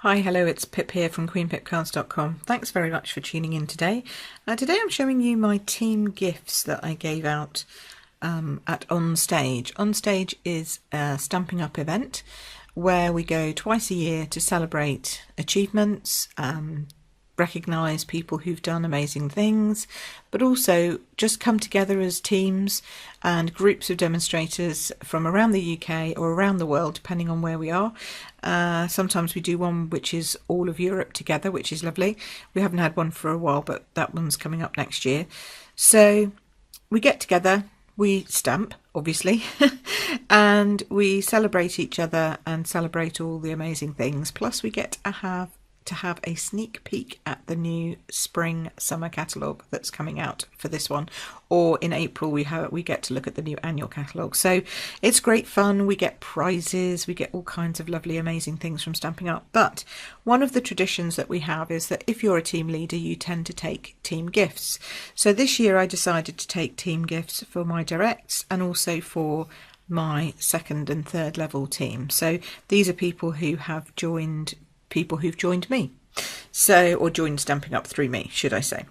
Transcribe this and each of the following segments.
Hi, hello, it's Pip here from queenpipcards.com. Thanks very much for tuning in today. Today I'm showing you my team gifts that I gave out at OnStage. OnStage is a Stampin' Up event where we go twice a year to celebrate achievements, recognise people who've done amazing things, but also just come together as teams and groups of demonstrators from around the UK or around the world, depending on where we are. Sometimes we do one which is all of Europe together, which is lovely. We haven't had one for a while, but that one's coming up next year. So we get together, we stamp, obviously, and we celebrate each other and celebrate all the amazing things. Plus we get to have a sneak peek at the new spring summer catalogue that's coming out for this one, or in April we get to look at the new annual catalogue. So it's great fun. We get prizes, we get all kinds of lovely amazing things from Stampin' Up. But one of the traditions that we have is that if you're a team leader, you tend to take team gifts. So this year I decided to take team gifts for my directs and also for my second and third level team. So these are people who've joined me, or joined Stampin' Up through me, should I say.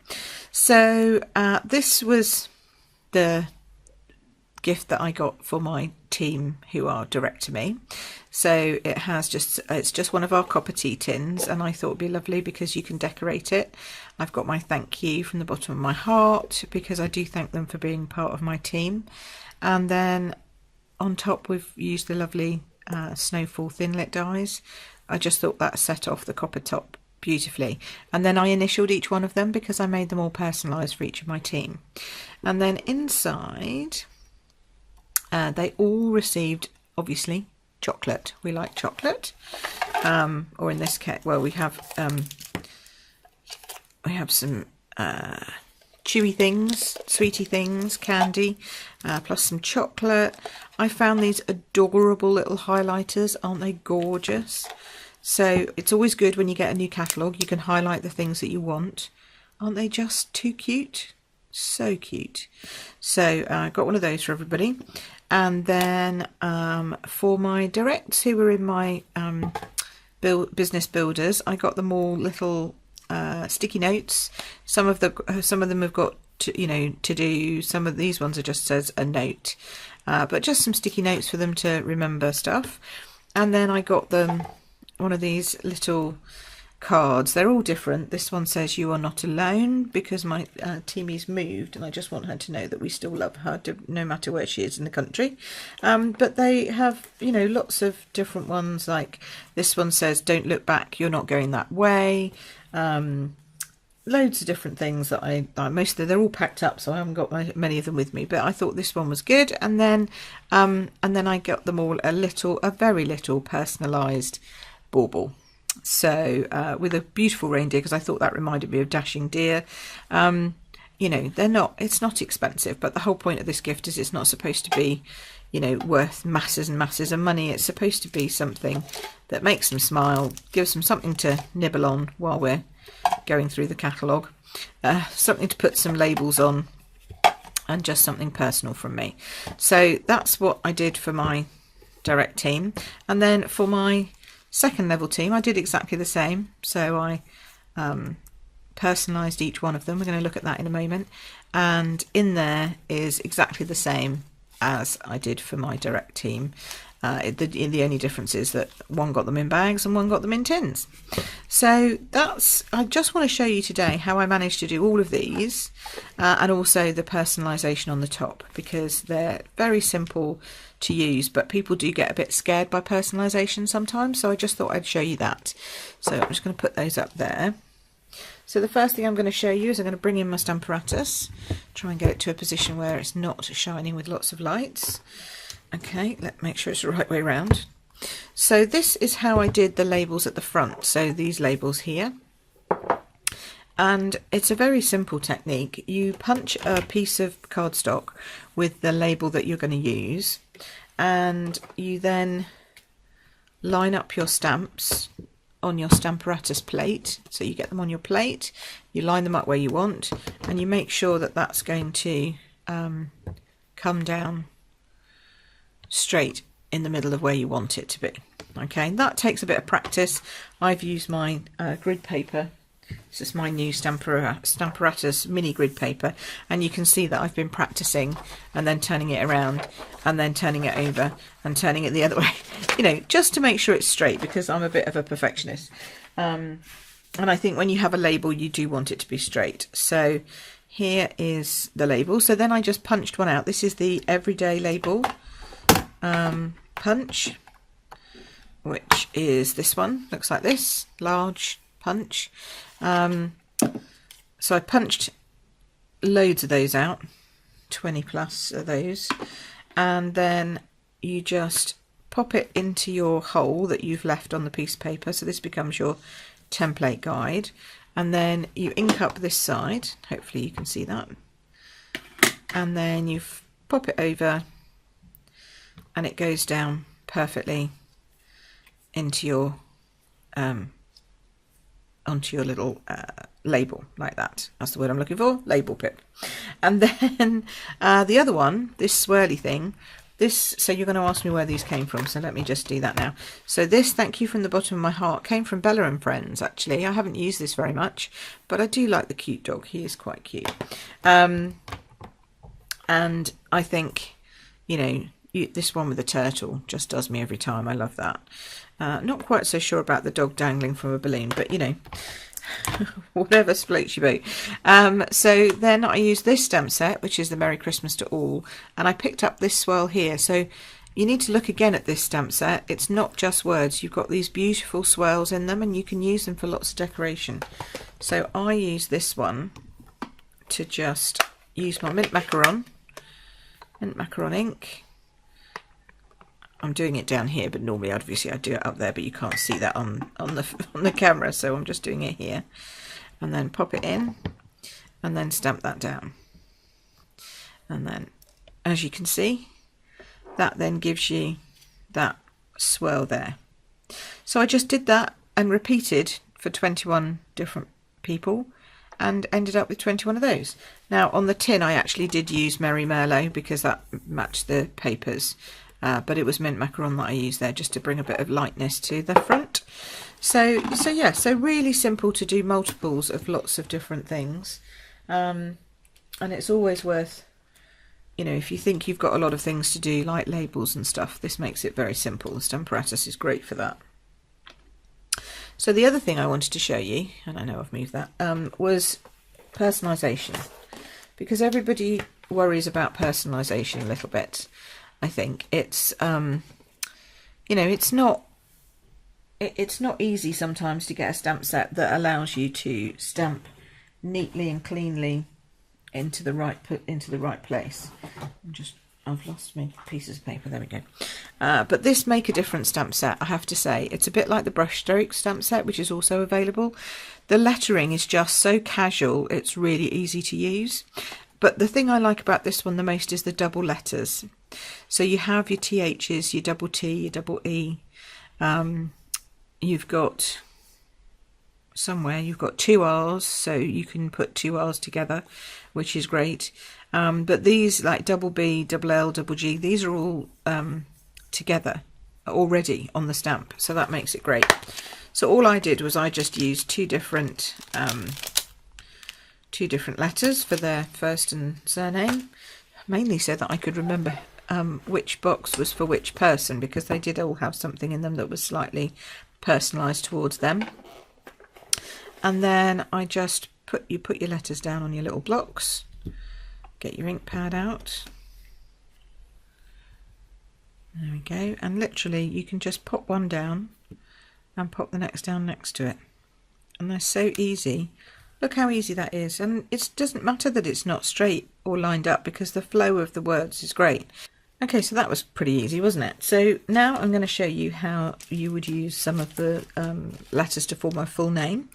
So this was the gift that I got for my team who are direct to me. So it's just one of our copper tea tins, and I thought it'd be lovely because you can decorate it. I've got my thank you from the bottom of my heart because I do thank them for being part of my team. And then on top we've used the lovely Snowfall Thinlit dies. I just thought that set off the copper top beautifully. And then I initialed each one of them because I made them all personalised for each of my team. And then inside, they all received, obviously, chocolate. We like chocolate. Or in this case, well, we have some chewy things, sweetie things, candy, plus some chocolate. I found these adorable little highlighters. Aren't they gorgeous? So it's always good when you get a new catalogue, you can highlight the things that you want. Aren't they just too cute? So cute. So I got one of those for everybody. And then for my directs who were in my business builders, I got them all little sticky notes. Some of them have got to do. Some of these ones are just says a note, but just some sticky notes for them to remember stuff. And then I got them one of these little cards. They're all different. This one says you are not alone because my Timmy's moved and I just want her to know that we still love her no matter where she is in the country. But they have lots of different ones. Like this one says don't look back, you're not going that way. Loads of different things that they're all packed up, so I haven't got many of them with me, but I thought this one was good. And then I got them all a very little personalised bauble, so with a beautiful reindeer, because I thought that reminded me of Dashing Deer. It's not expensive, but the whole point of this gift is it's not supposed to be worth masses and masses of money. It's supposed to be something that makes them smile, gives them something to nibble on while we're going through the catalogue, something to put some labels on, and just something personal from me. So that's what I did for my direct team. And then for my second level team I did exactly the same. So I personalised each one of them. We're going to look at that in a moment, and in there is exactly the same as I did for my direct team. The only difference is that one got them in bags and one got them in tins. So I just want to show you today how I managed to do all of these, and also the personalisation on the top, because they're very simple to use, but people do get a bit scared by personalisation sometimes, so I just thought I'd show you that. So I'm just going to put those up there. So the first thing I'm going to show you is I'm going to bring in my Stamparatus, try and get it to a position where it's not shining with lots of lights. Okay, let's make sure it's the right way around. So this is how I did the labels at the front, so these labels here. And it's a very simple technique. You punch a piece of cardstock with the label that you're going to use, and you then line up your stamps on your Stamparatus plate. So you get them on your plate, you line them up where you want, and you make sure that that's going to come down straight in the middle of where you want it to be. Okay, that takes a bit of practice. I've used my grid paper. This is my new Stamparatus mini grid paper, and you can see that I've been practicing and then turning it around and then turning it over and turning it the other way, you know, just to make sure it's straight, because I'm a bit of a perfectionist. And I think when you have a label, you do want it to be straight. So here is the label. So then I just punched one out. This is the everyday label punch, which is this one. Looks like this, large punch. So I punched loads of those out, 20 plus of those, and then you just pop it into your hole that you've left on the piece of paper. So this becomes your template guide, and then you ink up this side. Hopefully you can see that, and then you pop it over and it goes down perfectly into your onto your little label, like that. That's the word I'm looking for, label pip. And then the other one, this swirly thing, this, so you're going to ask me where these came from, so let me just do that now. So this, thank you from the bottom of my heart, came from Bella and Friends. Actually, I haven't used this very much, but I do like the cute dog. He is quite cute. And I think, you know, this one with the turtle just does me every time. I love that. Not quite so sure about the dog dangling from a balloon, but you know, whatever floats your boat. So then I used this stamp set, which is the Merry Christmas to All, and I picked up this swirl here. So you need to look again at this stamp set. It's not just words. You've got these beautiful swirls in them, and you can use them for lots of decoration. So I use this one to just use my mint macaron ink. I'm doing it down here, but normally obviously I do it up there, but you can't see that on the camera, so I'm just doing it here. And then pop it in and then stamp that down. And then, as you can see, that then gives you that swirl there. So I just did that and repeated for 21 different people and ended up with 21 of those. Now on the tin I actually did use Merry Merlot because that matched the papers. But it was mint macaron that I used there just to bring a bit of lightness to the front. So yeah, so really simple to do multiples of lots of different things. And it's always worth, you know, if you think you've got a lot of things to do like labels and stuff, this makes it very simple. The Stamparatus is great for that. So the other thing I wanted to show you, and I know I've moved that, was personalisation. Because everybody worries about personalisation a little bit. I think it's you know, it's not easy sometimes to get a stamp set that allows you to stamp neatly and cleanly into the right place. I've lost my pieces of paper. There we go. But this Make a Difference stamp set, I have to say, it's a bit like the brushstroke stamp set, which is also available. The lettering is just so casual; it's really easy to use. But the thing I like about this one the most is the double letters. So you have your THs, your double T, your double E. You've got somewhere, you've got two R's, so you can put two R's together, which is great. But these, like double B, double L, double G, these are all together already on the stamp, so that makes it great. So all I did was I just used two different letters for their first and surname, mainly so that I could remember which box was for which person, because they did all have something in them that was slightly personalised towards them. And then I just put your letters down on your little blocks, get your ink pad out, there we go, and literally you can just pop one down and pop the next down next to it, and they're so easy. Look how easy that is, and it doesn't matter that it's not straight or lined up because the flow of the words is great. Okay, so that was pretty easy, wasn't it? So now I'm going to show you how you would use some of the letters to form a full name,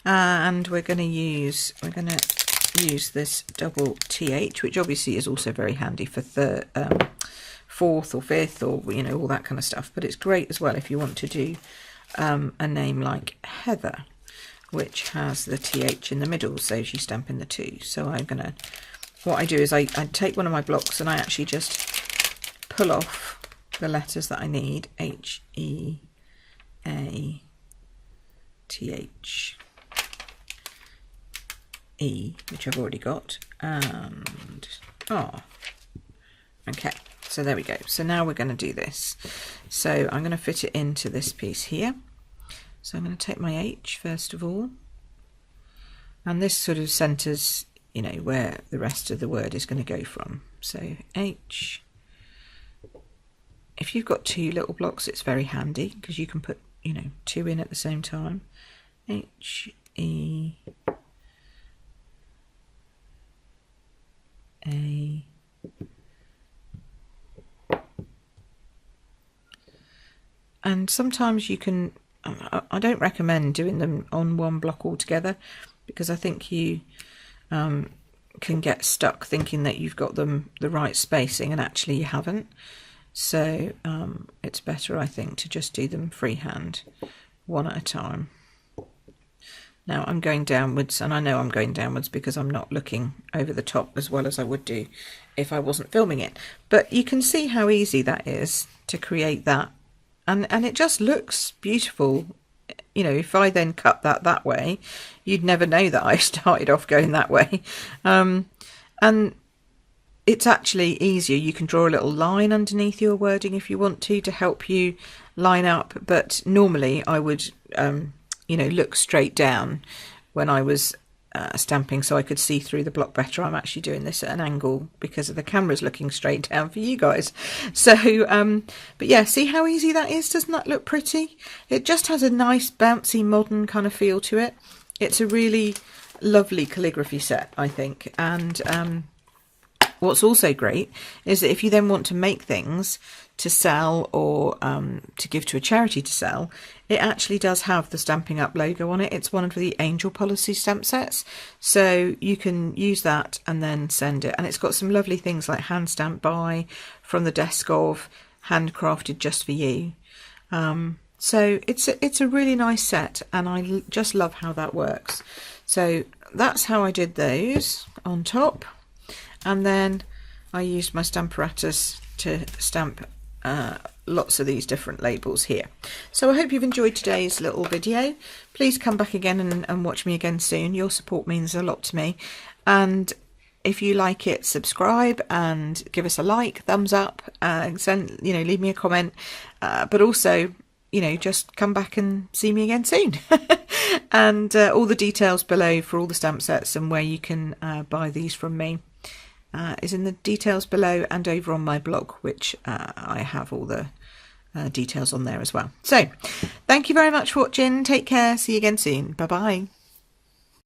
and we're going to use this double TH, which obviously is also very handy for fourth or fifth, or you know, all that kind of stuff. But it's great as well if you want to do a name like Heather, which has the TH in the middle, saves you stamping the two. So what I do is I take one of my blocks and I actually just pull off the letters that I need, H, E, which I've already got, and R. Okay, so there we go. So now we're going to do this. So I'm going to fit it into this piece here. So I'm going to take my H first of all, and this sort of centres, you know, where the rest of the word is going to go from. So H. If you've got two little blocks, it's very handy because you can put, you know, two in at the same time. H, E, A, and sometimes you can, I don't recommend doing them on one block altogether because I think you can get stuck thinking that you've got them the right spacing and actually you haven't. So it's better, I think, to just do them freehand, one at a time. Now I'm going downwards, and I know I'm going downwards because I'm not looking over the top as well as I would do if I wasn't filming it. But you can see how easy that is to create that, and it just looks beautiful. You know, if I then cut that way, you'd never know that I started off going that way. And it's actually easier. You can draw a little line underneath your wording if you want to help you line up. But normally I would, you know, look straight down when I was stamping so I could see through the block better. I'm actually doing this at an angle because of the camera's looking straight down for you guys. So, but yeah, see how easy that is? Doesn't that look pretty? It just has a nice bouncy modern kind of feel to it. It's a really lovely calligraphy set, I think. And what's also great is that if you then want to make things to sell or to give to a charity to sell, it actually does have the Stampin' Up logo on it. It's one of the Angel Policy stamp sets, so you can use that and then send it. And it's got some lovely things like hand stamped by, from the desk of, handcrafted just for you. So it's a really nice set, and I just love how that works. So that's how I did those on top, and then I used my Stamparatus to stamp lots of these different labels here. So I hope you've enjoyed today's little video. Please come back again and watch me again soon. Your support means a lot to me, and if you like it, subscribe and give us a like, thumbs up, send, you know, leave me a comment, but also, you know, just come back and see me again soon. And all the details below for all the stamp sets and where you can buy these from me is in the details below and over on my blog, which I have all the details on there as well. So thank you very much for watching. Take care. See you again soon. Bye bye.